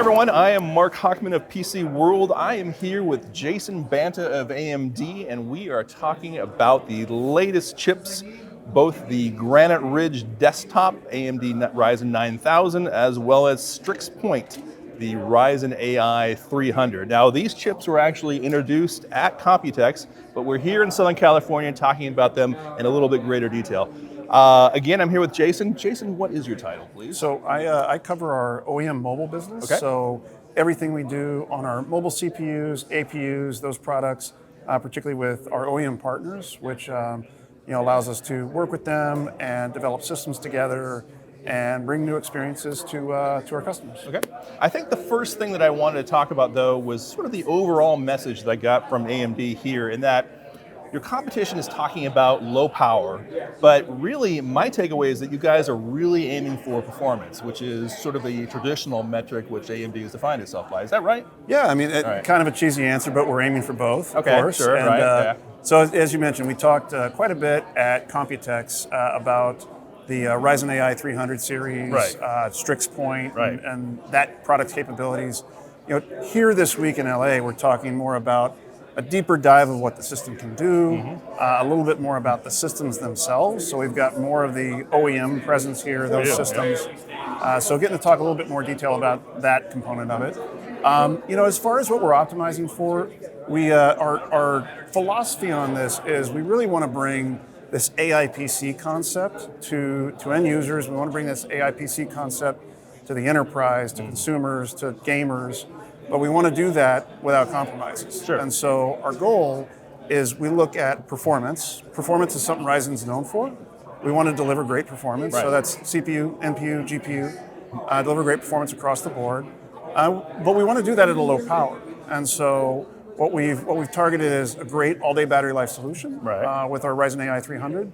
everyone, I am Mark Hochman of PC World. I am here with Jason Banta of AMD, and we are talking about the latest chips, both the Granite Ridge desktop AMD Ryzen 9000, as well as Strix Point, the Ryzen AI 300. Now, these chips were actually introduced at Computex, but we're here in Southern California talking about them in a little bit greater detail. Again, I'm here with Jason. Jason, what is your title, please? So I cover our OEM mobile business. Okay. So everything we do on our mobile CPUs, APUs, those products, particularly with our OEM partners, which allows us to work with them and develop systems together and bring new experiences to our customers. Okay. I think the first thing that I wanted to talk about, though, was sort of the overall message that I got from AMD here, in that your competition is talking about low power, but really my takeaway is that you guys are really aiming for performance, which is sort of the traditional metric which AMD has defined itself by. Is that right? Yeah, I mean, Right. Kind of a cheesy answer, but we're aiming for both, Okay, of course. sure, And, right, yeah. So as you mentioned, we talked quite a bit at Computex about the Ryzen AI 300 series, Right. Strix Point, Right. and that product's capabilities. Here this week in LA, we're talking more about a deeper dive of what the system can do, a little bit more about the systems themselves. So we've got more of the OEM presence here, those Yeah, systems. So getting to talk a little bit more detail about that component of it. As far as what we're optimizing for, our philosophy on this is we really want to bring this AI PC concept to end users. We want to bring this AI PC concept to the enterprise, to consumers, to gamers. But we want to do that without compromises. Sure. And so our goal is we look at performance. Performance is something Ryzen's known for. We want to deliver great performance. Right. So that's CPU, NPU, GPU, deliver great performance across the board. But we want to do that at a low power. And so what we've targeted is a great all-day battery life solution Right. with our Ryzen AI 300.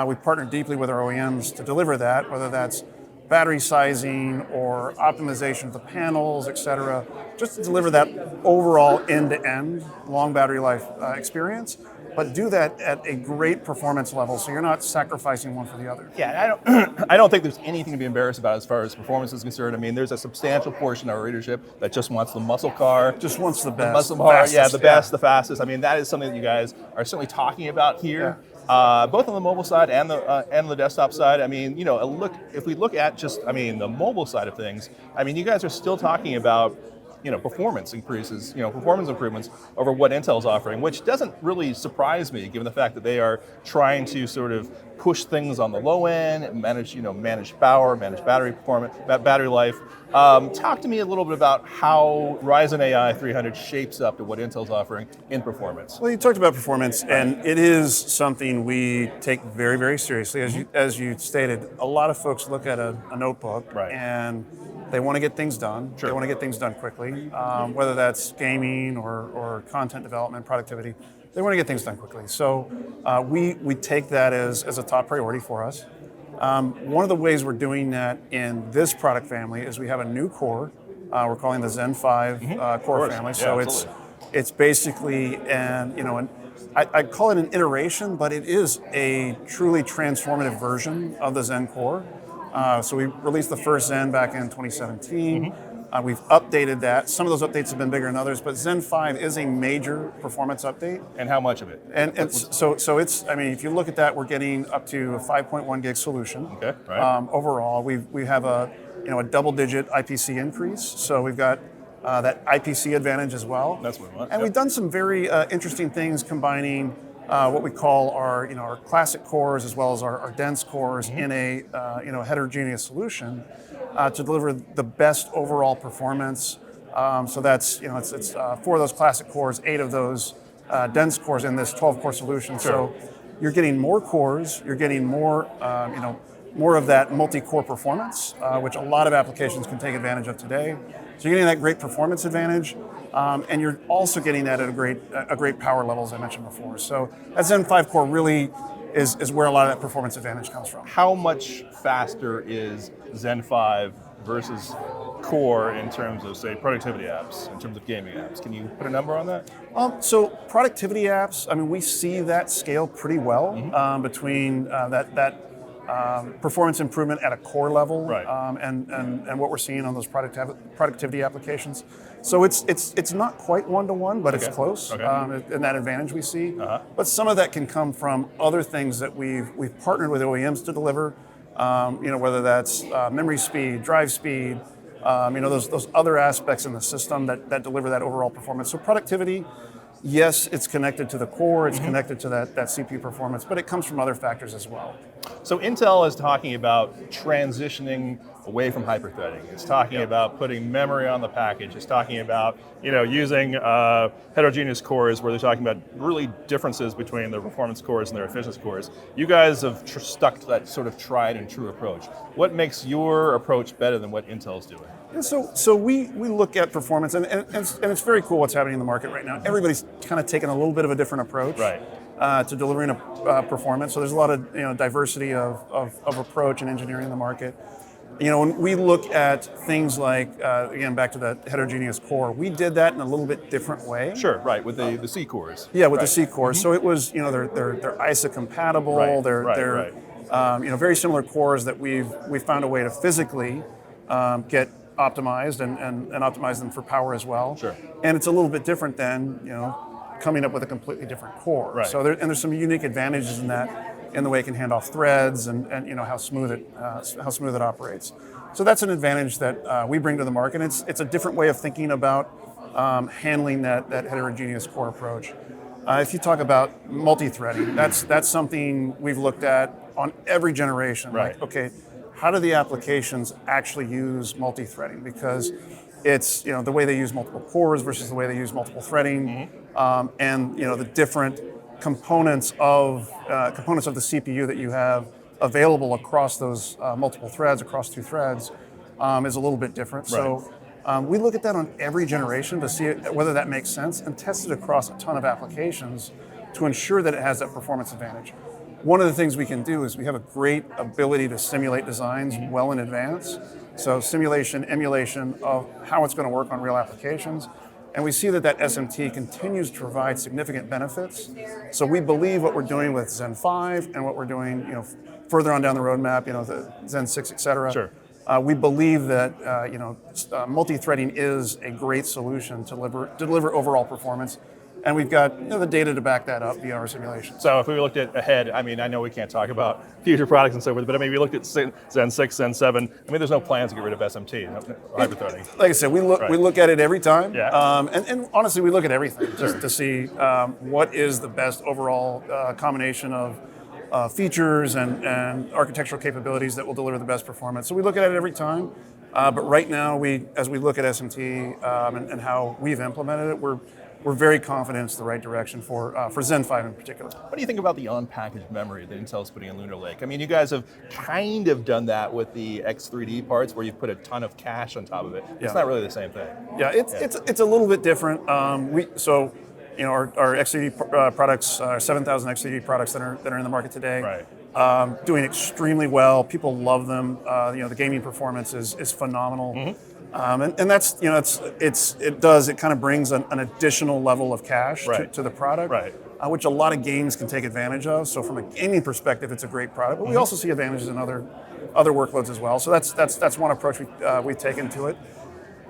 We've partnered deeply with our OEMs to deliver that, whether that's battery sizing or optimization of the panels, et cetera, just to deliver that overall end-to-end long battery life experience, but do that at a great performance level, so you're not sacrificing one for the other. Yeah, I don't think there's anything to be embarrassed about as far as performance is concerned. I mean, there's a substantial portion of our readership that just wants the muscle car. Just wants the best. Muscle car, fastest, yeah, the best, the fastest. I mean, that is something that you guys are certainly talking about here. Both on the mobile side and the desktop side. I mean, if we look at just, the mobile side of things, you guys are still talking about, performance increases, performance improvements over what Intel's offering, which doesn't really surprise me, given the fact that they are trying to sort of push things on the low end, manage power, manage battery performance, battery life. Talk to me a little bit about how Ryzen AI 300 shapes up to what Intel's offering in performance. Well, you talked about performance, and it is something we take very, very seriously. As you stated, a lot of folks look at a notebook Right. and they want to get things done. Sure. They want to get things done quickly, whether that's gaming or content development, productivity. They want to get things done quickly. So we take that as a top priority for us. One of the ways we're doing that in this product family is we have a new core. We're calling the Zen 5 core family. Yeah, So it's basically I call it an iteration, but it is a truly transformative version of the Zen core. So we released the first Zen back in 2017. We've updated that. Some of those updates have been bigger than others, but Zen 5 is a major performance update. And how much of it? And so it's, if you look at that, we're getting up to a 5.1 gig solution. Okay, right. Overall, we have a double-digit IPC increase. So we've got that IPC advantage as well. That's what we want. And Yep. we've done some very interesting things combining what we call our classic cores as well as our dense cores in a heterogeneous solution to deliver the best overall performance. So that's it's 4 of those classic cores, 8 of those dense cores in this 12-core solution. Sure. So you're getting more cores, you're getting more more of that multi-core performance, which a lot of applications can take advantage of today. So you're getting that great performance advantage, and you're also getting that at a great power level, as I mentioned before. So that Zen 5 core really is where a lot of that performance advantage comes from. How much faster is Zen 5 versus Core in terms of, say, productivity apps, in terms of gaming apps? Can you put a number on that? So productivity apps, we see that scale pretty well between that performance improvement at a core level, Right. and what we're seeing on those productivity applications. So it's not quite one-to-one, but it's Okay. close, Okay. and that advantage we see. Uh-huh. But some of that can come from other things that we've partnered with OEMs to deliver. Whether that's memory speed, drive speed, those other aspects in the system that deliver that overall performance. So productivity, yes, it's connected to the core, it's connected to that CPU performance, but it comes from other factors as well. So Intel is talking about transitioning away from hyperthreading. It's talking about putting memory on the package. It's talking about using heterogeneous cores, where they're talking about really differences between their performance cores and their efficiency cores. You guys have stuck to that sort of tried and true approach. What makes your approach better than what Intel's doing? And so we look at performance, and it's very cool what's happening in the market right now. Everybody's kind of taking a little bit of a different approach. Right. To delivering a performance. So there's a lot of diversity of approach and engineering in the market. When we look at things like, again, back to that heterogeneous core, we did that in a little bit different way. Sure, right, with the C cores. Yeah, with Right. the C cores. So it was, they're ISA compatible. Right, They're right. very similar cores that we've found a way to physically get optimized and optimize them for power as well. Sure. And it's a little bit different than coming up with a completely different core. Right. So there's some unique advantages in that, in the way it can hand off threads and how smooth it operates. So that's an advantage that we bring to the market. It's a different way of thinking about handling that heterogeneous core approach. If you talk about multi-threading, that's something we've looked at on every generation. Right. Like, okay, how do the applications actually use multi-threading? Because it's the way they use multiple cores versus the way they use multiple threading, and the different components of the CPU that you have available across those multiple threads, across two threads, is a little bit different. Right. So we look at that on every generation to see whether that makes sense and test it across a ton of applications to ensure that it has that performance advantage. One of the things we can do is we have a great ability to simulate designs well in advance. So simulation, emulation of how it's going to work on real applications. And we see that SMT continues to provide significant benefits. So we believe what we're doing with Zen 5 and what we're doing, further on down the roadmap, the Zen 6, et cetera. Sure. We believe that multi-threading is a great solution to deliver overall performance. And we've got the data to back that up via our simulations. So if we looked at ahead, I know we can't talk about future products and so forth, but we looked at Zen 6, Zen 7. There's no plans to get rid of SMT, hyperthreading. Like I said, we look at it every time. Yeah. And honestly, we look at everything just to see what is the best overall combination of features and architectural capabilities that will deliver the best performance. So we look at it every time. But right now, as we look at SMT and how we've implemented it, we're very confident it's the right direction for Zen 5 in particular. What do you think about the on-packaged memory that Intel's putting in Lunar Lake? You guys have kind of done that with the X3D parts, where you've put a ton of cache on top of it. It's not really the same thing. Yeah, it's a little bit different. Our X3D products, our 7,000 X3D products that are in the market today, Right. Doing extremely well. People love them. The gaming performance is phenomenal. Mm-hmm. And that's it kind of brings an additional level of cache Right. to the product, Right. Which a lot of games can take advantage of. So from a gaming perspective, it's a great product. But we also see advantages in other workloads as well. So that's one approach we've taken to it.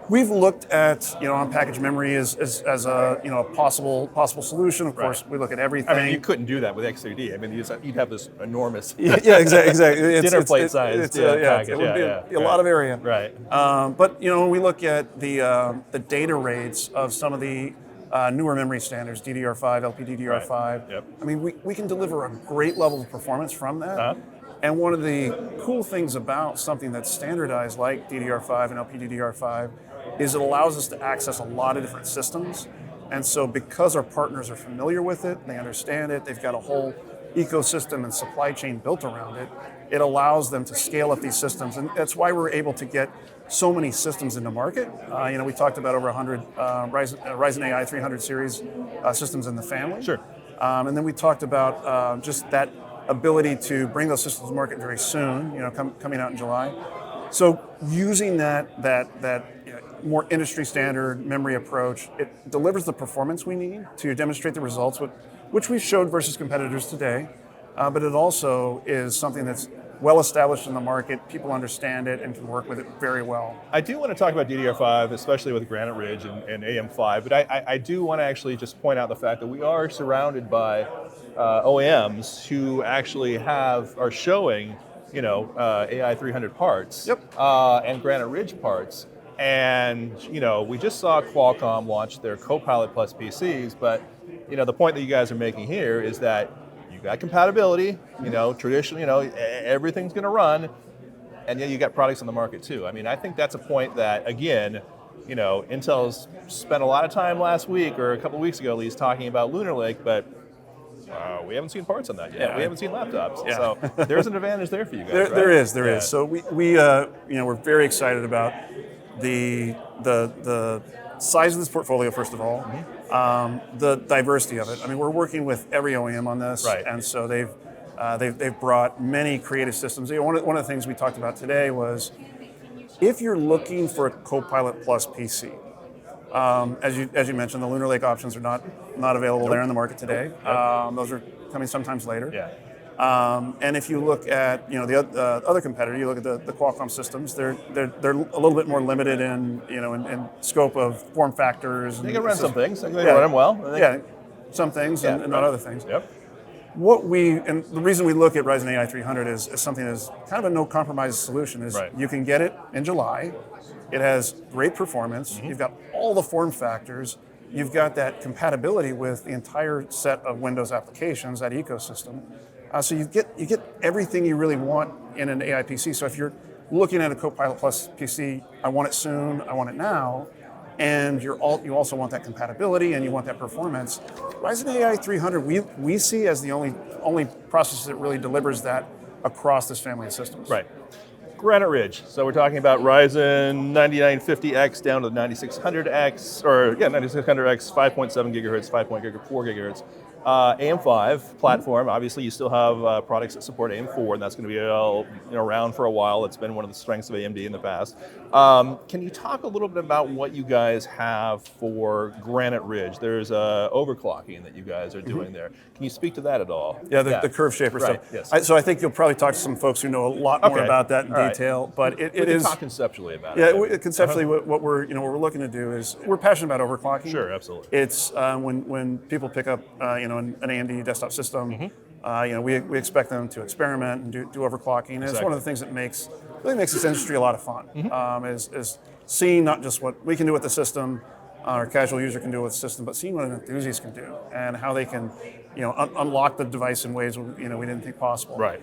We've looked at on-package memory as a possible solution. Of course, we look at everything. You couldn't do that with X3D. You'd have this enormous yeah, exactly. dinner plate size package. It would be a lot of area. Right. But when we look at the data rates of some of the newer memory standards, DDR5, LPDDR5, Right. Yep. we can deliver a great level of performance from that. Uh-huh. And one of the cool things about something that's standardized like DDR5 and LPDDR5 is it allows us to access a lot of different systems. And so because our partners are familiar with it, they understand it, they've got a whole ecosystem and supply chain built around it, it allows them to scale up these systems. And that's why we're able to get so many systems into market. We talked about over 100 Ryzen AI 300 series systems in the family. Sure. And then we talked about just that ability to bring those systems to market very soon, coming out in July. So using that more industry standard memory approach, it delivers the performance we need to demonstrate the results, which we've showed versus competitors today. But it also is something that's well established in the market. People understand it and can work with it very well. I do want to talk about DDR5, especially with Granite Ridge and AM5, but I do want to actually just point out the fact that we are surrounded by OEMs who actually are showing, AI 300 parts, Yep. and Granite Ridge parts. And we just saw Qualcomm launch their Copilot Plus PCs, but the point that you guys are making here is that you got compatibility. Traditionally, everything's going to run, and you got products on the market too. I mean, I think that's a point that, again, Intel's spent a lot of time last week or a couple of weeks ago at least talking about Lunar Lake, but we haven't seen parts on that yet. Yeah. We haven't seen laptops. Yeah. So there's an advantage there for you guys. There right? is. So we're very excited about the size of this portfolio, first of all, the diversity of it. I mean, we're working with every OEM on this, Right. and so they've brought many creative systems. One of the things we talked about today was if you're looking for a Copilot Plus PC, as you mentioned, the Lunar Lake options are not available there in the market today. Those are coming sometimes later. Yeah. And if you look at the other competitor, you look at the Qualcomm systems. They're a little bit more limited in scope of form factors. They can run some things. They can Yeah. run them well. Yeah, some things and not right. other things. Yep. And the reason we look at Ryzen AI 300 is something that's kind of a no compromise solution. Is Right. you can get it in July. It has great performance. You've got all the form factors. You've got that compatibility with the entire set of Windows applications, that ecosystem. So you get everything you really want in an AI PC. So if you're looking at a Copilot Plus PC, I want it soon, I want it now, and you also want that compatibility and you want that performance. Ryzen AI 300 we see as the only processor that really delivers that across this family of systems. Right. Granite Ridge. So we're talking about Ryzen 9950X down to the 9600X, 9600X, 5.7 gigahertz, 5.4 gigahertz. AM5 platform. Obviously, you still have products that support AM4, and that's going to be around for a while. It's been one of the strengths of AMD in the past. Can you talk a little bit about what you guys have for Granite Ridge? There's overclocking that you guys are doing there. Can you speak to that at all? Yeah, the curve shaper Right, stuff. yes. So I think you'll probably talk to some folks who know a lot more Okay. about that in All right. detail. But it We can is talk conceptually about Yeah, it. conceptually, what we're looking to do is we're passionate about overclocking. Sure, absolutely. It's when people pick up an AMD desktop system, we expect them to experiment and do overclocking. And it's one of the things that really makes this industry a lot of fun. Is seeing not just what we can do with the system, or a casual user can do with the system, but seeing what an enthusiast can do and how they can, unlock the device in ways we didn't think possible. Right.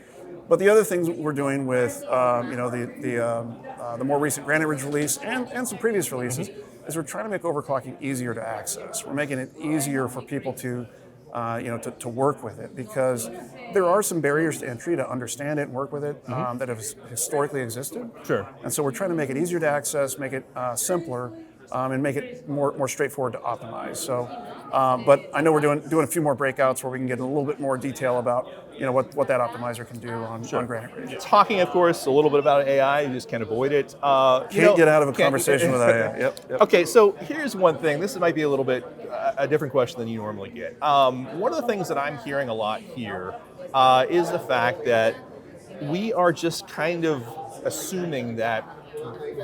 But the other things we're doing with the more recent Granite Ridge release and some previous releases is we're trying to make overclocking easier to access. We're making it easier for people to work with it, because there are some barriers to entry to understand it and work with it that have historically existed. Sure. And so we're trying to make it easier to access, make it simpler, and make it more straightforward to optimize. So, but I know we're doing a few more breakouts where we can get a little bit more detail about what that optimizer can do on Granite Ridge. Talking, of course, a little bit about AI. You just can't avoid it. Can't get out of a conversation without AI. Yep. Okay, so here's one thing. This might be a little bit a different question than you normally get. One of the things that I'm hearing a lot here is the fact that we are just kind of assuming that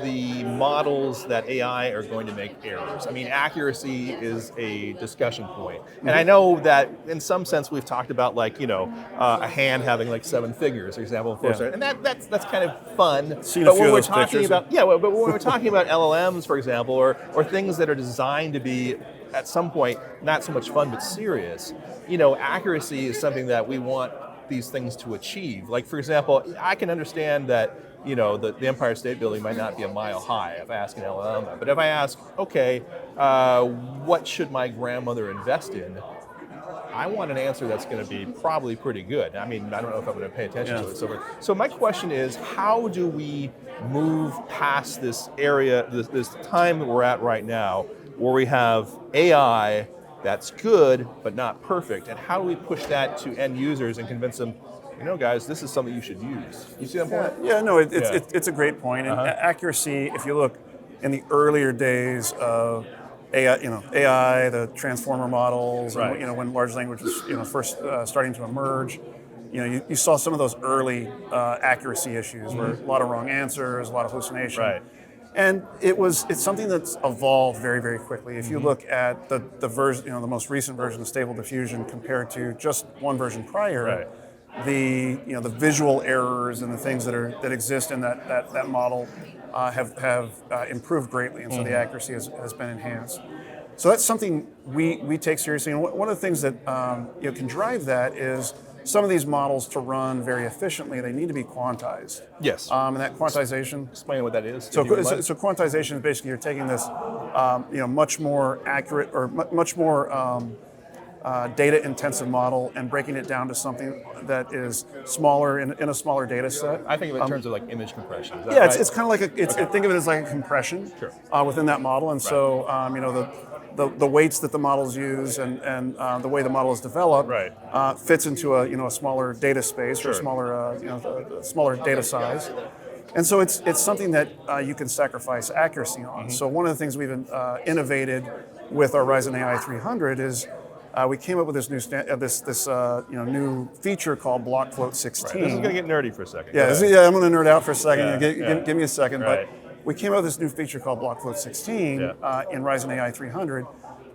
the models that AI are going to make errors. I mean, accuracy is a discussion point. And I know that in some sense we've talked about a hand having like 7 figures, for example, and that's kind of fun. Seen a few of those pictures. But when we're talking about LLMs, for example, or things that are designed to be at some point not so much fun but serious, accuracy is something that we want these things to achieve. Like, for example, I can understand that the Empire State Building might not be a mile high if I ask an LLM that. But if I ask, okay, what should my grandmother invest in? I want an answer that's going to be probably pretty good. I mean, I don't know if I'm going to pay attention to it. So my question is, how do we move past this area, this time that we're at right now, where we have AI that's good but not perfect, and how do we push that to end users and convince them, guys, this is something you should use? You see that point? Yeah, no, it's a great point. And accuracy, if you look in the earlier days of AI, the transformer models, Right. and when large language was first starting to emerge, you saw some of those early accuracy issues where a lot of wrong answers, a lot of hallucination. Right. And it's something that's evolved very, very quickly. If you look at the version, the most recent version of Stable Diffusion compared to just one version prior, Right. the visual errors and the things that exist in that model have improved greatly, and so the accuracy has been enhanced. So that's something we take seriously. And one of the things that can drive that is some of these models, to run very efficiently, they need to be quantized. Yes. And that quantization. Explain what that is. So quantization is basically you're taking this, much more accurate or much more data-intensive model and breaking it down to something that is smaller in a smaller data set. I think of it in terms of like image compression. Is that Yeah, right? it's kind of like think of it as like a compression within that model, and so the weights that the models use and the way the model is developed fits into a smaller data space or a smaller data size. And so it's something that you can sacrifice accuracy on. So one of the things we've innovated with our Ryzen AI 300 is we came up with this new feature called BlockFloat 16. This is going to get nerdy for a second. Yeah, I'm going to nerd out for a second. Yeah, Give me a second. Right. But we came up with this new feature called BlockFloat 16 in Ryzen AI 300,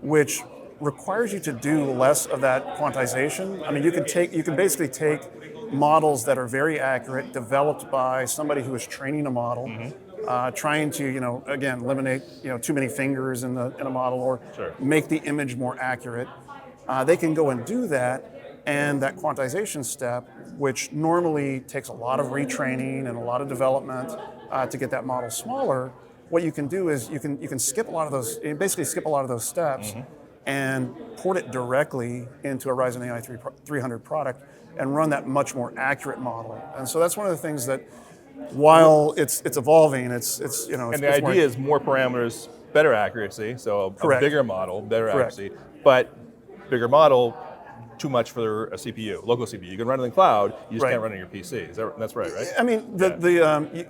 which requires you to do less of that quantization. I mean, you can basically take models that are very accurate, developed by somebody who is training a model, trying to, again, eliminate, too many fingers in a model, or make the image more accurate. They can go and do that, and that quantization step, which normally takes a lot of retraining and a lot of development to get that model smaller, what you can do is you can skip a lot of those, basically skip a lot of those steps and port it directly into a Ryzen AI 300 product and run that much more accurate model. And so that's one of the things that, while it's evolving, it's And the idea is more parameters, better accuracy. So a bigger model, better accuracy, but bigger model, too much for a CPU, local CPU. You can run it in the cloud, you just can't run it on your PC. That's right? I mean,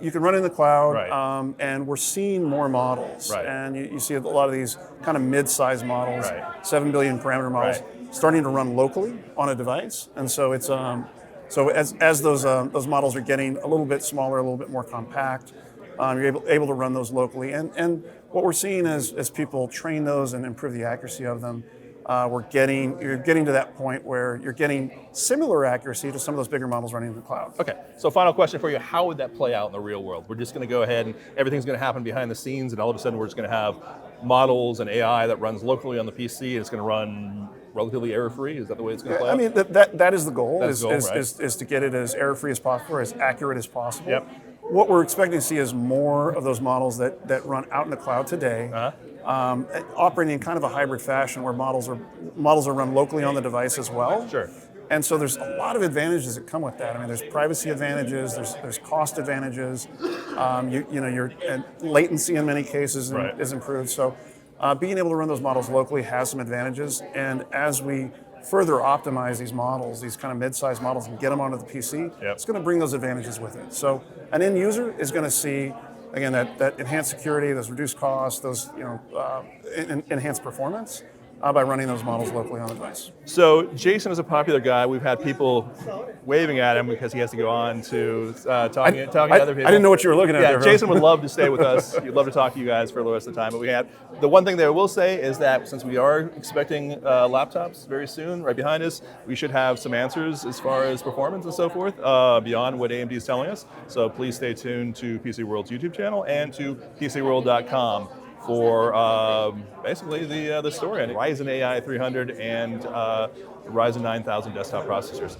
you can run it in the cloud, and we're seeing more models. And you see a lot of these kind of mid-sized models, 7 billion parameter models, starting to run locally on a device. And so it's so as those models are getting a little bit smaller, a little bit more compact, you're able to run those locally. And what we're seeing as people train those and improve the accuracy of them, you're getting to that point where you're getting similar accuracy to some of those bigger models running in the cloud. Okay, so final question for you, how would that play out in the real world? We're just going to go ahead and everything's going to happen behind the scenes, and all of a sudden we're just going to have models and AI that runs locally on the PC, and it's going to run relatively error-free? Is that the way it's going to play out? I mean, that is the goal, is to get it as error-free as possible, or as accurate as possible. Yep. What we're expecting to see is more of those models that run out in the cloud today, operating in kind of a hybrid fashion where models are run locally on the device as well. Sure. And so there's a lot of advantages that come with that. I mean, there's privacy advantages, there's cost advantages, your latency in many cases is improved. So being able to run those models locally has some advantages. And as we further optimize these models, these kind of mid-sized models, and get them onto the PC, it's going to bring those advantages with it. So an end user is going to see, again, that enhanced security, those reduced costs, those enhanced performance by running those models locally on the device. So Jason is a popular guy. We've had people waving at him because he has to go on to talking to other people. I didn't know what you were looking at there. Jason would love to stay with us. He'd love to talk to you guys for the rest of the time. But the one thing that I will say is that since we are expecting laptops very soon, right behind us, we should have some answers as far as performance and so forth beyond what AMD is telling us. So please stay tuned to PC World's YouTube channel and to PCWorld.com for basically the story on Ryzen AI 300 and Ryzen 9000 desktop processors.